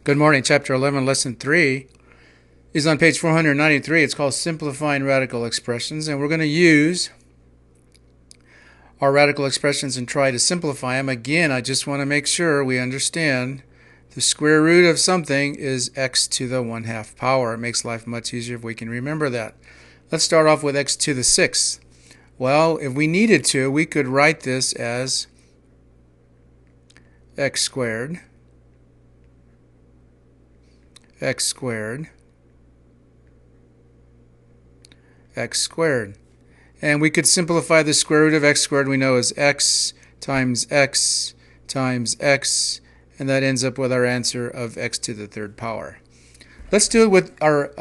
Good morning. Chapter 11, Lesson 3 is on page 493. It's called Simplifying Radical Expressions, and we're going to use our radical expressions and try to simplify them. Again, I just want to make sure we understand the square root of something is x to the 1/2 power. It makes life much easier if we can remember that. Let's start off with x to the 6th. Well, if we needed to, we could write this as x squared, x squared, x squared. And we could simplify the square root of x squared we know is x times x times x, and that ends up with our answer of x to the 3rd power. Let's do it with our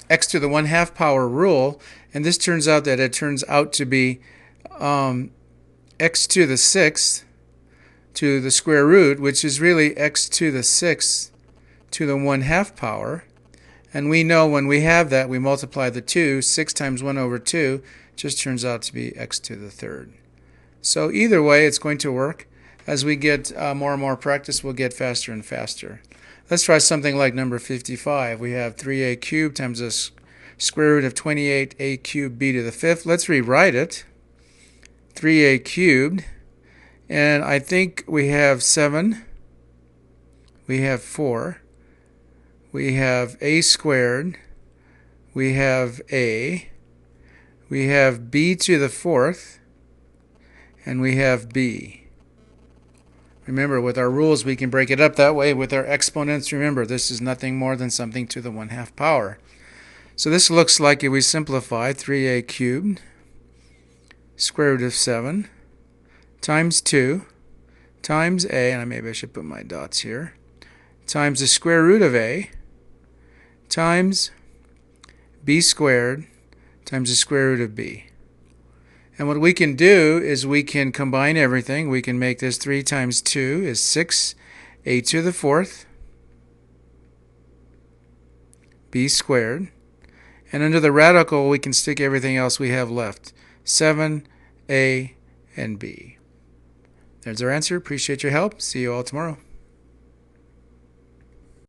x to the 1/2 power rule, and this turns out that it turns out to be x to the 6th to the square root, which is really x to the 6th to the 1/2 power. And we know when we have that, we multiply the 2. 6 times 1 over 2 just turns out to be x to the 3rd. So either way, it's going to work. As we get more and more practice, we'll get faster and faster. Let's try something like number 55. We have 3a cubed times the square root of 28a cubed b to the 5th. Let's rewrite it. 3a cubed. And I think we have 7. We have 4. We have a squared, we have a, we have b to the 4th, and we have b. Remember, with our rules, we can break it up that way. With our exponents, remember, this is nothing more than something to the 1/2 power. So this looks like, if we simplify, 3a cubed, square root of 7, times 2, times a, and maybe I should put my dots here, times the square root of a, times b squared times the square root of b. And what we can do is we can combine everything. We can make this 3 times 2 is 6, a to the 4th, b squared. And under the radical, we can stick everything else we have left, 7, a, and b. There's our answer. Appreciate your help. See you all tomorrow.